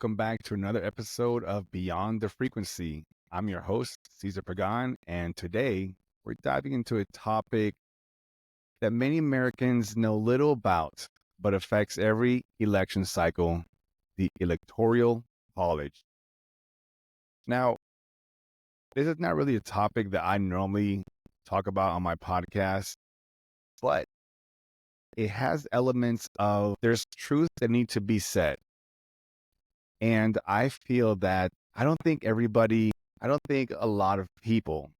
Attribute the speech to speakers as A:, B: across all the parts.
A: welcome back to another episode of Beyond the Frequency. I'm your host, Cesar Pagan, and today we're diving into a topic that many Americans know little about, but affects every election cycle, the Electoral College. Now, this is not really a topic that I normally talk about on my podcast, but it has elements of there's truth that need to be said. And I feel that I don't think a lot of people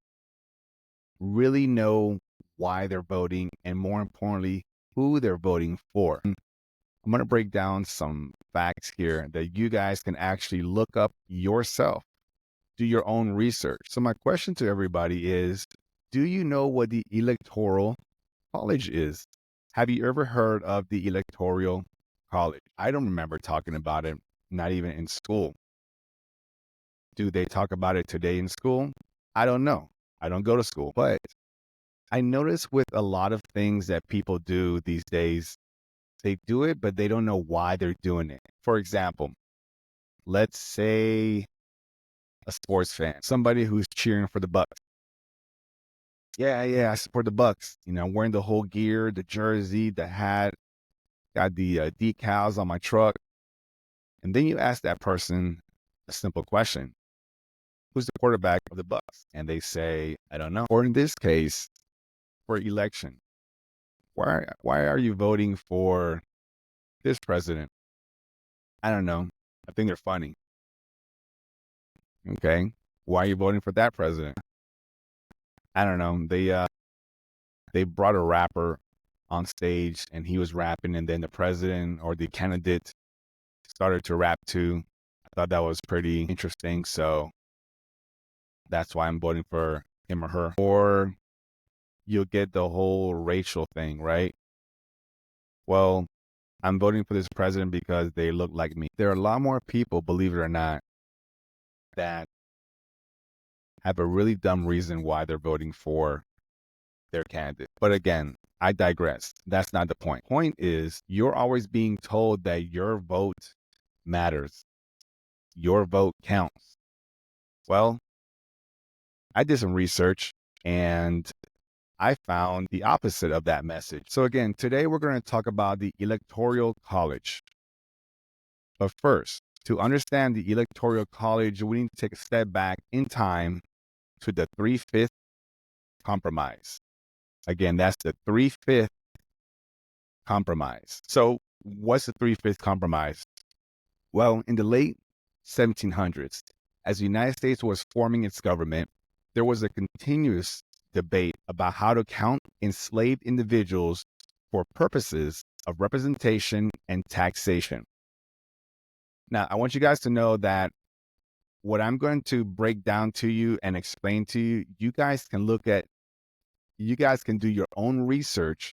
A: really know why they're voting and more importantly, who they're voting for. I'm going to break down some facts here that you guys can actually look up yourself, do your own research. So my question to everybody is, do you know what the Electoral College is? Have you ever heard of the Electoral College? I don't remember talking about it, not even in school. Do they talk about it today in school? I don't know. I don't go to school. But I notice with a lot of things that people do these days, they do it, but they don't know why they're doing it. For example, let's say a sports fan, somebody who's cheering for the Bucks. Yeah, I support the Bucks. I'm wearing the whole gear, the jersey, the hat, got the decals on my truck. And then you ask that person a simple question. Who's the quarterback of the Bucks? And they say, I don't know. Or in this case, for election, why are you voting for this president? I don't know. I think they're funny. Okay. Why are you voting for that president? I don't know. They brought a rapper on stage and he was rapping and then the president or the candidate started to rap too. I thought that was pretty interesting. So that's why I'm voting for him or her. Or you'll get the whole racial thing, right? Well, I'm voting for this president because they look like me. There are a lot more people, believe it or not, that have a really dumb reason why they're voting for their candidate. But again, I digress. That's not the point. Point is, you're always being told that your vote matters. Your vote counts. Well, I did some research and I found the opposite of that message. So again, today we're going to talk about the Electoral College. But first, to understand the Electoral College, we need to take a step back in time to the 3/5 compromise. Again, that's the 3/5 compromise. So what's the 3/5 compromise? Well, in the late 1700s, as the United States was forming its government, there was a continuous debate about how to count enslaved individuals for purposes of representation and taxation. Now, I want you guys to know that what I'm going to break down to you and explain to you, you guys can do your own research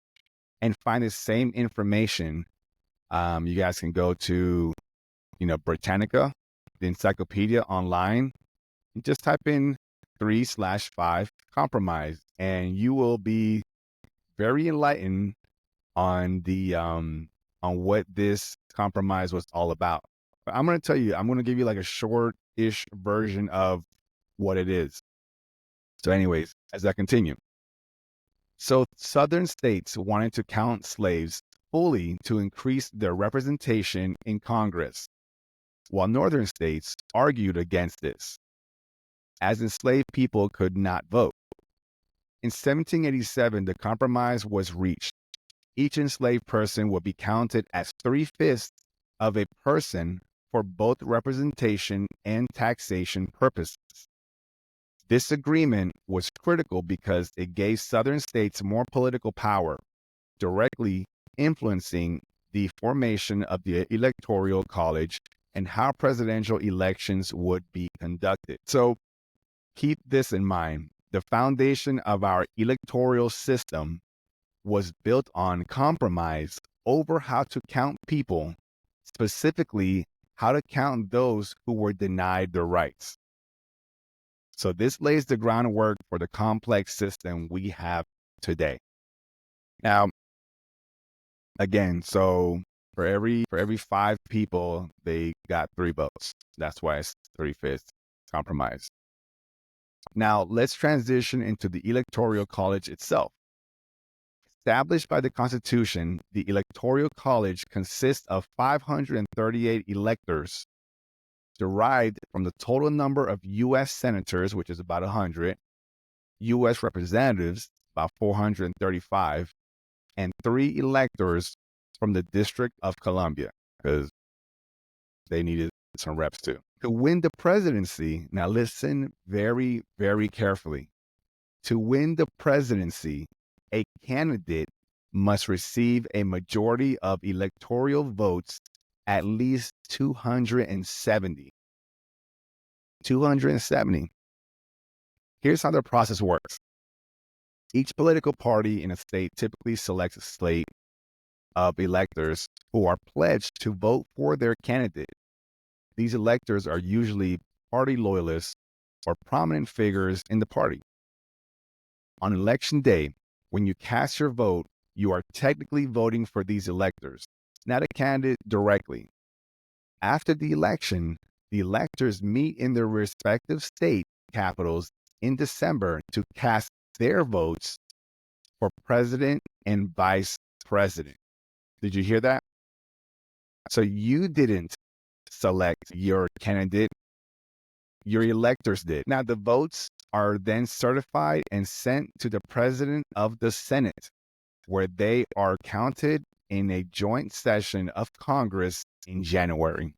A: and find the same information. You guys can go to, Britannica, the encyclopedia online, and just type in 3/5 compromise, and you will be very enlightened on what this compromise was all about. But I'm going to give you like a short-ish version of what it is. So anyways, as I continue. So Southern states wanted to count slaves fully to increase their representation in Congress, while Northern states argued against this, as enslaved people could not vote. In 1787, the compromise was reached. Each enslaved person would be counted as 3/5 of a person for both representation and taxation purposes. This agreement was critical because it gave Southern states more political power, directly influencing the formation of the Electoral College and how presidential elections would be conducted. So keep this in mind. The foundation of our electoral system was built on compromise over how to count people, specifically how to count those who were denied their rights. So this lays the groundwork for the complex system we have today. Now, again, so For every 5 people, they got 3 votes. That's why it's 3/5 compromise. Now, let's transition into the Electoral College itself. Established by the Constitution, the Electoral College consists of 538 electors derived from the total number of U.S. senators, which is about 100, U.S. representatives, about 435, and 3 electors from the District of Columbia, because they needed some reps too. To win the presidency, now listen very, very carefully. To win the presidency, a candidate must receive a majority of electoral votes, at least 270. 270. Here's how the process works. Each political party in a state typically selects a slate of electors who are pledged to vote for their candidate. These electors are usually party loyalists or prominent figures in the party. On election day, when you cast your vote, you are technically voting for these electors, not a candidate directly. After the election, the electors meet in their respective state capitals in December to cast their votes for president and vice president. Did you hear that? So you didn't select your candidate, your electors did. Now, the votes are then certified and sent to the president of the Senate, where they are counted in a joint session of Congress in January.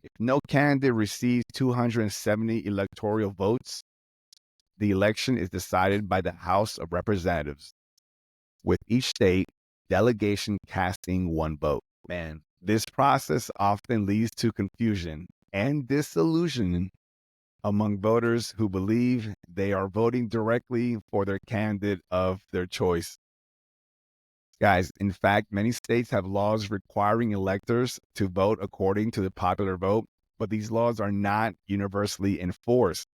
A: If no candidate receives 270 electoral votes, the election is decided by the House of Representatives, with each state delegation casting 1 vote. Man, this process often leads to confusion and disillusion among voters who believe they are voting directly for their candidate of their choice. Guys, in fact, many states have laws requiring electors to vote according to the popular vote, but these laws are not universally enforced.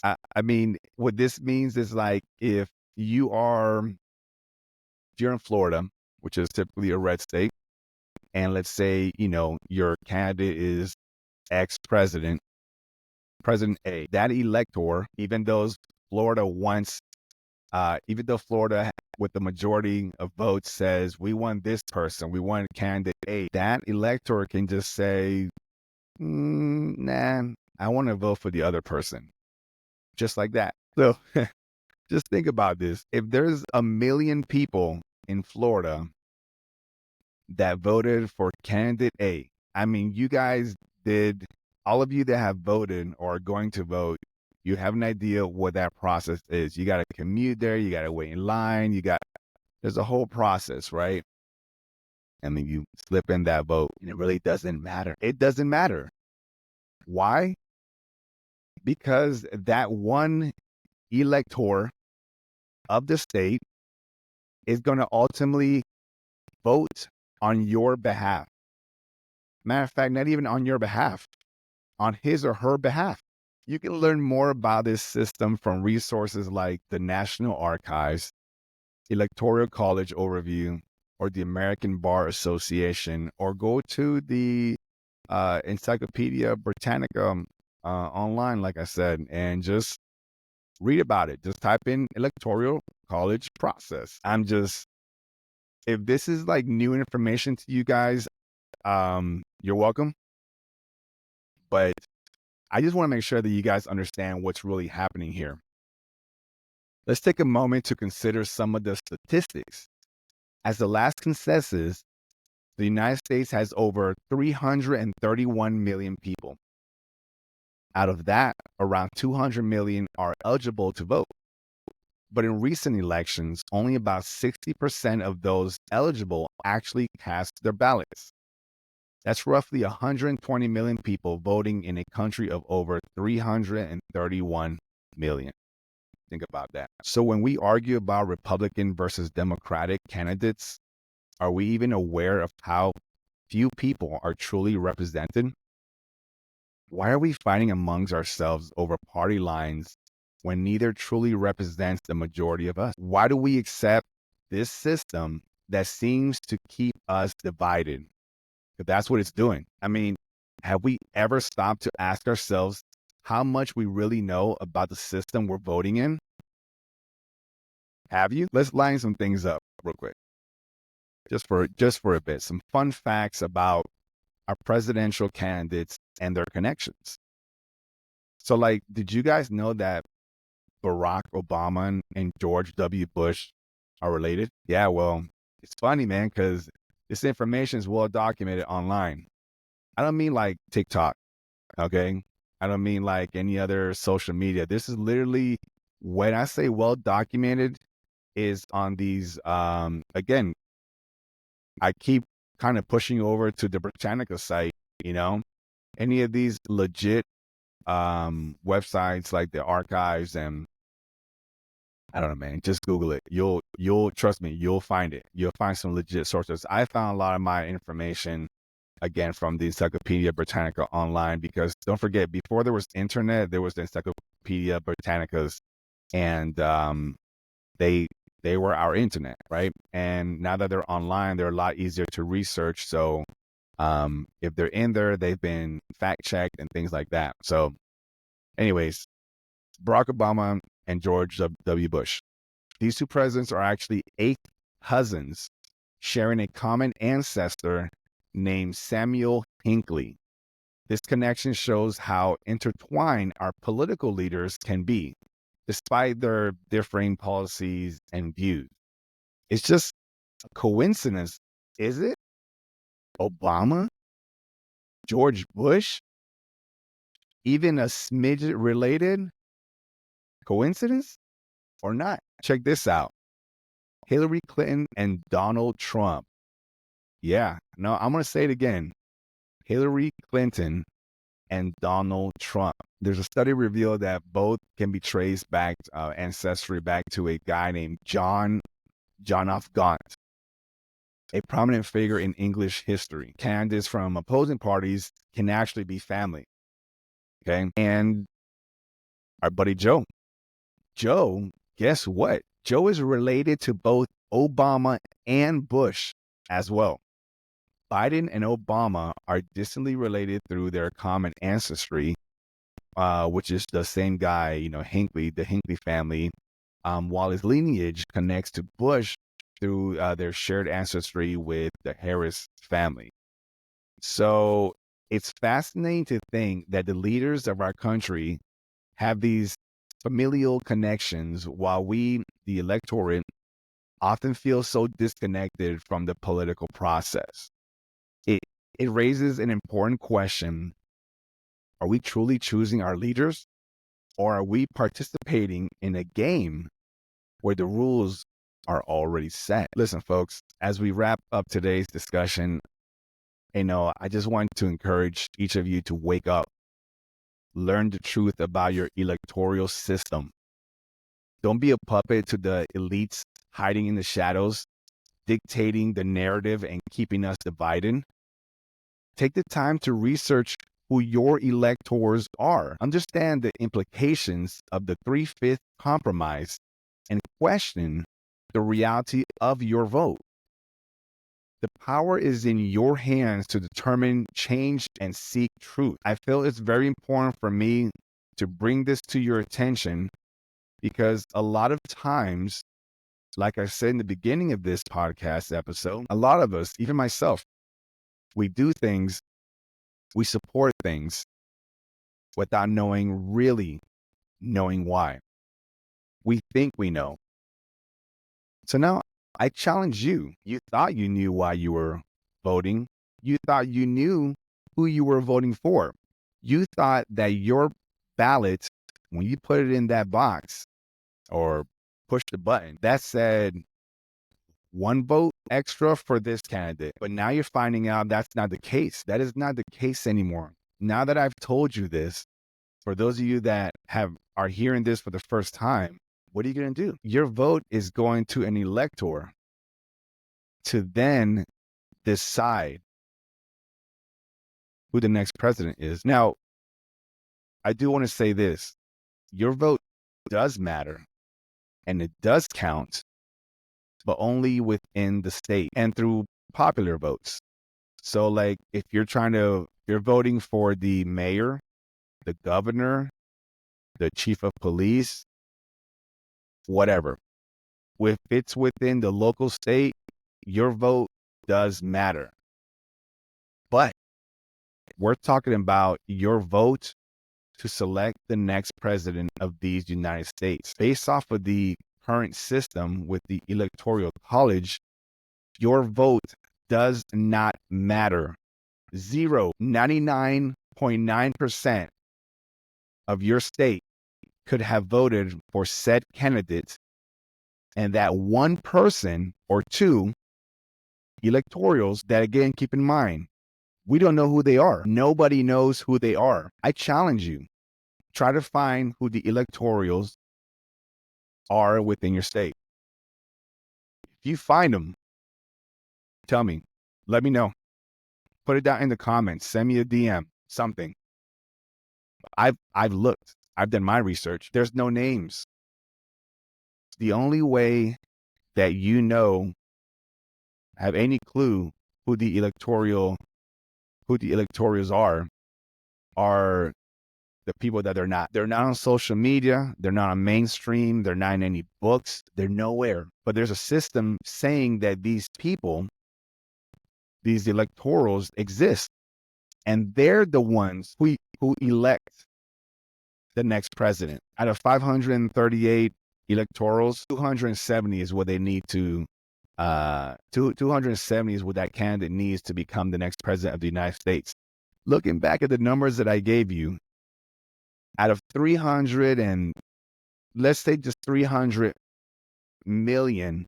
A: I mean, what this means is like if you're in Florida, which is typically a red state, and let's say, your candidate is ex-president, President A, that elector, even though Florida with the majority of votes says, we want this person, we want candidate A, that elector can just say, nah, I want to vote for the other person. Just like that. So just think about this. If there's 1 million people in Florida that voted for candidate A, I mean, all of you that have voted or are going to vote, you have an idea what that process is. You got to commute there. You got to wait in line. There's a whole process, right? And then you slip in that vote and it really doesn't matter. It doesn't matter. Why? Because that one elector of the state is going to ultimately vote on your behalf. Matter of fact, not even on your behalf, on his or her behalf. You can learn more about this system from resources like the National Archives, Electoral College Overview, or the American Bar Association, or go to the Encyclopedia Britannica online, like I said, and just read about it. Just type in Electoral College process. If this is like new information to you guys, you're welcome. But I just want to make sure that you guys understand what's really happening here. Let's take a moment to consider some of the statistics. As the last consensus, the United States has over 331 million people. Out of that, around 200 million are eligible to vote. But in recent elections, only about 60% of those eligible actually cast their ballots. That's roughly 120 million people voting in a country of over 331 million. Think about that. So when we argue about Republican versus Democratic candidates, are we even aware of how few people are truly represented? Why are we fighting amongst ourselves over party lines when neither truly represents the majority of us? Why do we accept this system that seems to keep us divided. But that's what it's doing. I mean, have we ever stopped to ask ourselves how much we really know about the system we're voting in? Have you? Let's line some things up real quick. Just for a bit. Some fun facts about our presidential candidates and their connections. So, like, did you guys know that Barack Obama and George W. Bush are related? Yeah, well, it's funny, man, because this information is well documented online. I don't mean like TikTok, okay? I don't mean like any other social media. This is literally, when I say well documented, is on these, again, I keep kind of pushing over to the Britannica site, you know, any of these legit websites like the archives, and I don't know, man, just Google it. You'll trust me, you'll find it. You'll find some legit sources. I found a lot of my information again from the Encyclopedia Britannica online, because don't forget, before there was internet, there was the Encyclopedia Britannicas, and they were our internet, right? And now that they're online, they're a lot easier to research. So if they're in there, they've been fact checked and things like that. So anyways, Barack Obama and George W. Bush. These two presidents are actually eighth cousins, sharing a common ancestor named Samuel Hinckley. This connection shows how intertwined our political leaders can be, despite their differing policies and views. It's just a coincidence, is it? Obama? George Bush? Even a smidget related? Coincidence or not? Check this out. Hillary Clinton and Donald Trump. Yeah, no, I'm going to say it again. Hillary Clinton and Donald Trump. There's a study revealed that both can be traced back, ancestry back to a guy named John F. Gaunt, a prominent figure in English history. Candidates from opposing parties can actually be family. Okay. And our buddy Joe. Joe, guess what? Joe is related to both Obama and Bush as well. Biden and Obama are distantly related through their common ancestry, which is the same guy, you know, Hinckley, the Hinckley family, while his lineage connects to Bush through their shared ancestry with the Harris family. So it's fascinating to think that the leaders of our country have these familial connections, while we, the electorate, often feel so disconnected from the political process. It raises an important question. Are we truly choosing our leaders, or are we participating in a game where the rules are already set? Listen, folks, as we wrap up today's discussion, I just want to encourage each of you to wake up, learn the truth about your electoral system. Don't be a puppet to the elites hiding in the shadows, dictating the narrative and keeping us divided. Take the time to research who your electors are. Understand the implications of the 3/5 compromise and question the reality of your vote. The power is in your hands to determine change and seek truth. I feel it's very important for me to bring this to your attention, because a lot of times, like I said in the beginning of this podcast episode, a lot of us, even myself, we do things, we support things without really knowing why. We think we know. So now I challenge you. You thought you knew why you were voting. You thought you knew who you were voting for. You thought that your ballot, when you put it in that box or push the button, that said one vote extra for this candidate. But now you're finding out that's not the case. That is not the case anymore. Now that I've told you this, for those of you that are hearing this for the first time, what are you going to do? Your vote is going to an elector to then decide who the next president is. Now, I do want to say this. Your vote does matter, and it does count, but only within the state. And through popular votes. So like if you're voting for the mayor, the governor, the chief of police, whatever. If it's within the local state, your vote does matter. But we're talking about your vote to select the next president of these United States. Based off of the current system with the Electoral College, your vote does not matter. 99.9% of your state could have voted for said candidate, and that one person or two electorals that, again, keep in mind, we don't know who they are. Nobody knows who they are. I challenge you. Try to find who the electorals are within your state. If you find them, tell me. Let me know. Put it down in the comments. Send me a DM, something. I've looked. I've done my research. There's no names. The only way that have any clue who the electorals are the people that they're not. They're not on social media. They're not on mainstream. They're not in any books. They're nowhere. But there's a system saying that these people, these electorals exist. And they're the ones who elect the next president. Out of 538 electorals, 270 is what they need to 270 is what that candidate needs to become the next president of the United States. Looking back at the numbers that I gave you, out of 300 and let's say just 300 million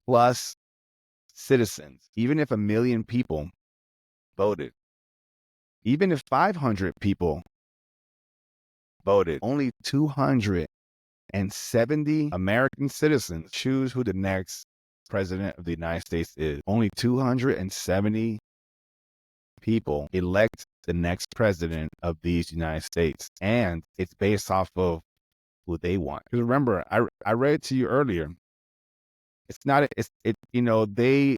A: plus citizens, even if 1 million people voted, even if 500 people voted, only 270 American citizens choose who the next president of the United States is. Only 270 people elect the next president of these United States. And it's based off of who they want. Because remember, I read it to you earlier. They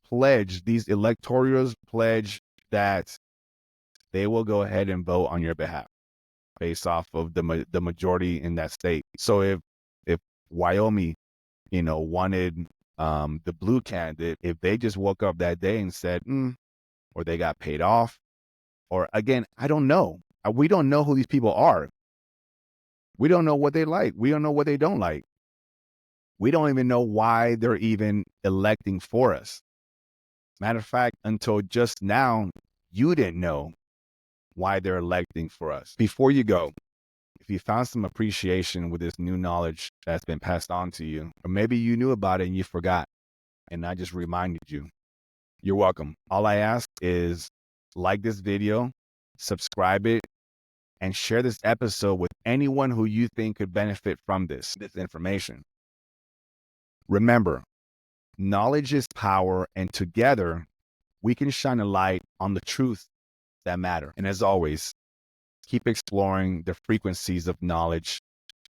A: pledge, these electorals pledge that they will go ahead and vote on your behalf based off of the majority in that state. So if Wyoming, wanted the blue candidate, if they just woke up that day and said, or they got paid off, or again, I don't know. We don't know who these people are. We don't know what they like. We don't know what they don't like. We don't even know why they're even electing for us. Matter of fact, until just now, you didn't know why they're electing for us. Before you go, if you found some appreciation with this new knowledge that's been passed on to you, or maybe you knew about it and you forgot, and I just reminded you, you're welcome. All I ask is like this video, subscribe it, and share this episode with anyone who you think could benefit from this information. Remember, knowledge is power, and together we can shine a light on the truth that matter. And as always, keep exploring the frequencies of knowledge,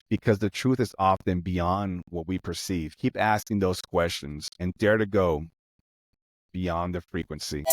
A: because the truth is often beyond what we perceive. Keep asking those questions and dare to go beyond the frequency.